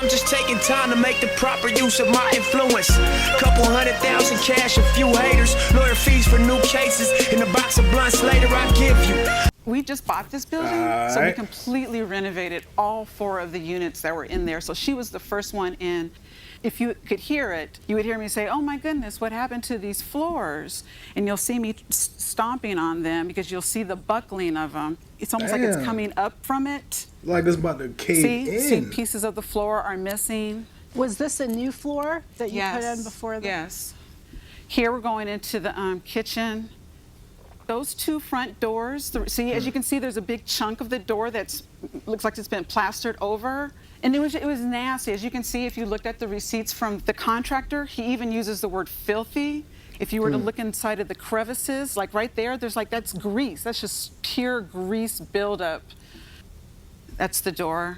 I'm just taking time to make the proper use of my influence. Couple 100,000 cash, a few haters, lawyer fees for new cases, and a box of blunts later I give you. We just bought this building, so we completely renovated all 4 of the units that were in there. So she was the first one in. If you could hear it, you would hear me say, oh my goodness, what happened to these floors? And you'll see me stomping on them because you'll see the buckling of them. It's almost like it's coming up from it. Like it's about to cave in. See, pieces of the floor are missing. Was this a new floor that you put in before? Yes. Here we're going into the kitchen. Those 2 front doors, see, as you can see, there's a big chunk of the door that's looks like it's been plastered over. And it was nasty. As you can see, if you looked at the receipts from the contractor, he even uses the word filthy. If you were to look inside of the crevices, like right there, there's like, that's grease. That's just pure grease buildup. That's the door.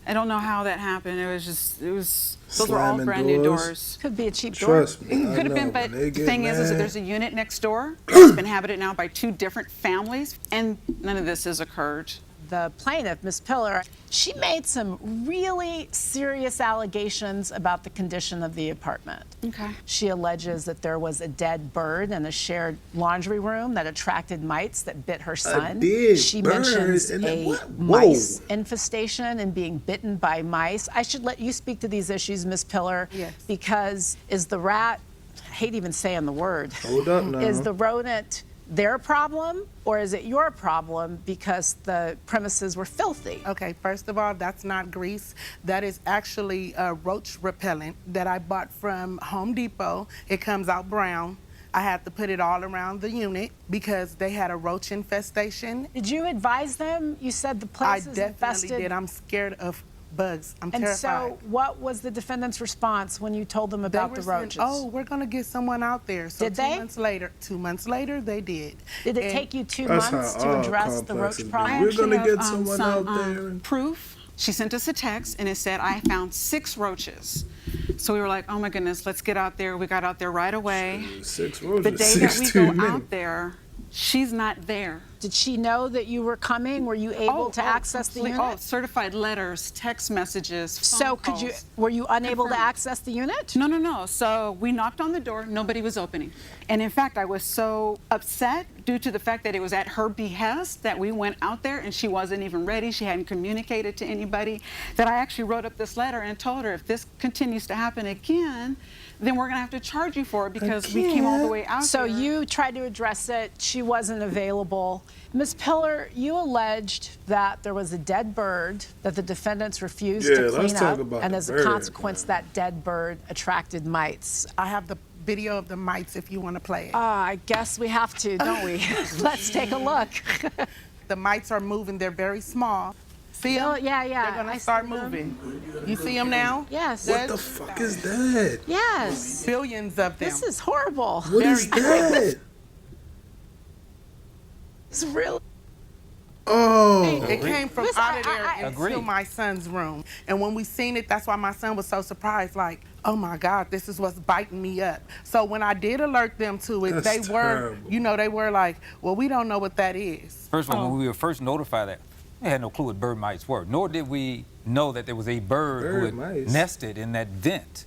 I don't know how that happened. Those were all brand new doors. Could be a cheap door. Trust me. It could have been, but the thing is that there's a unit next door that's been inhabited now by 2 different families, and none of this has occurred. The plaintiff, Ms. Pillar, she made some really serious allegations about the condition of the apartment. Okay. She alleges that there was a dead bird in a shared laundry room that attracted mites that bit her son. She mentions a mice infestation and being bitten by mice. I should let you speak to these issues, Ms. Pillar, because is the rat, I hate even saying the word, hold up now. Is the rodent their problem, or is it your problem because the premises were filthy? Okay, first of all, that's not grease. That is actually a roach repellent that I bought from Home Depot. It comes out brown. I had to put it all around the unit because they had a roach infestation. Did you advise them? You said the place is infested. I definitely did. I'm scared of bugs. I'm terrified. And so what was the defendant's response when you told them about the roaches? Saying, oh, we're going to get someone out there. So did they? 2 months later, they did. Did it take you 2 months to address the roach problem? We're going to get someone out there. Proof. She sent us a text and it said, I found 6 roaches. So we were like, oh my goodness, let's get out there. We got out there right away. 6 roaches. The day that we go out there, she's not there. Did she know that you were coming? Were you able to access the unit? Oh, certified letters, text messages, phone calls. Were you unable to access the unit? No. So we knocked on the door, nobody was opening. And in fact, I was so upset due to the fact that it was at her behest that we went out there and she wasn't even ready. She hadn't communicated to anybody, that I actually wrote up this letter and told her if this continues to happen again, then we're gonna have to charge you for it because we came all the way out So here. you tried to address it, she wasn't available. Ms. Pillar, you alleged that there was a dead bird that the defendants refused to clean up, and as a consequence, that dead bird attracted mites. I have the video of the mites if you want to play it. I guess we have to, don't we? Let's take a look. The mites are moving, they're very small. See them? Oh, yeah. They're going to start moving. You see them now? Yes. What the fuck is that? Yes. Billions of them. This is horrible. What is that? It's really. Oh. It came from out of there Agreed. into my son's room. And when we seen it, that's why my son was so surprised, like, oh my God, this is what's biting me up. So when I did alert them to it, they were like, well, we don't know what that is. First of all, when we were first notified that, we had no clue what bird mites were, nor did we know that there was a bird who had nested in that vent.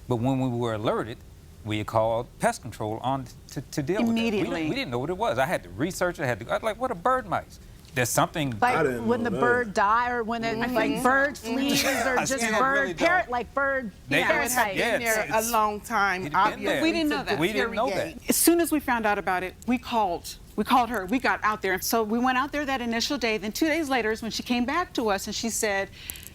But when we were alerted, we called pest control on to deal with it. We didn't know what it was. I had to research it. I was like, what are bird mites? There's something like when the bird die, or when it like bird fleas, or just bird parrot, like bird parasite. Been there a long time. Obviously, we didn't know that. We didn't know that. As soon as we found out about it, we called her. We got out there. So we went out there that initial day. Then 2 days later is when she came back to us and she said,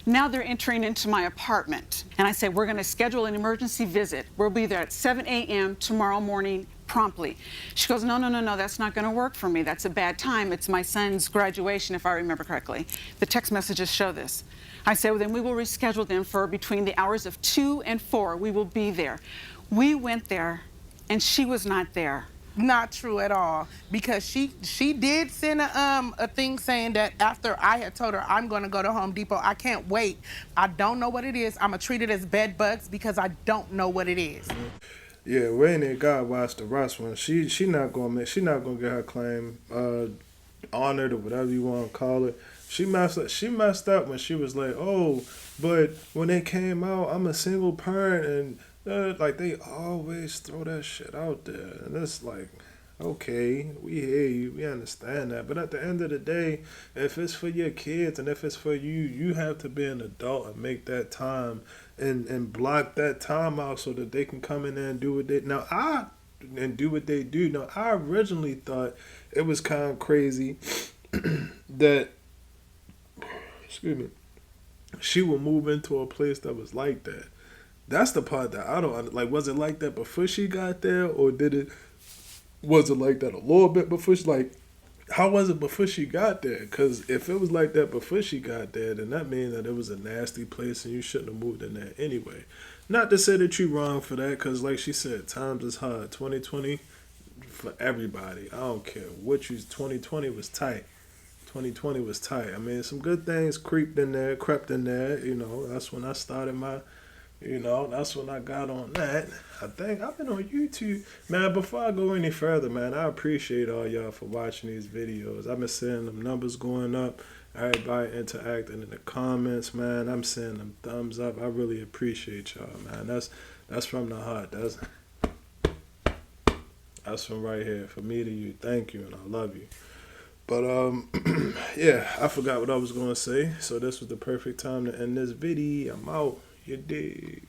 now they're entering into my apartment. And I said, we're going to schedule an emergency visit. We'll be there at 7 a.m. tomorrow morning promptly. She goes, no, that's not going to work for me. That's a bad time. It's my son's graduation, if I remember correctly. The text messages show this. I said, well, then we will reschedule them for between the hours of 2 and 4. We will be there. We went there, and she was not there. Not true at all, because she did send a thing saying that after I had told her I'm going to go to Home Depot, I can't wait. I don't know what it is. I'm going to treat it as bed bugs because I don't know what it is. Yeah, Wayne and God watched the Ross one. She not gonna get her claim honored or whatever you want to call it. She messed up when she was like, oh, But when they came out, I'm a single parent, and like they always throw that shit out there, and it's like, okay, we hear you, we understand that, but at the end of the day, if it's for your kids and if it's for you, you have to be an adult and make that time and block that time out so that they can come in there and do what they do what they do. Now, I originally thought it was kind of crazy that, excuse me, she would move into a place that was like that. That's the part that I don't like. Was it like that before she got there, or was it like that a little bit before how was it before she got there? Because if it was like that before she got there, then that means that it was a nasty place and you shouldn't have moved in there anyway. Not to say that you're wrong for that, because like she said, times is hard. 2020 for everybody. I don't care what 2020 was tight. 2020 was tight. I mean, some good things crept in there. That's when I started that's when I got on that. I think I've been on YouTube. Man, before I go any further, man, I appreciate all y'all for watching these videos. I've been seeing them numbers going up. Everybody interacting in the comments, man. I'm seeing them thumbs up. I really appreciate y'all, man. That's from the heart. That's from right here. From me to you. Thank you, and I love you. But, yeah, I forgot what I was going to say. So this was the perfect time to end this video. I'm out. You dig?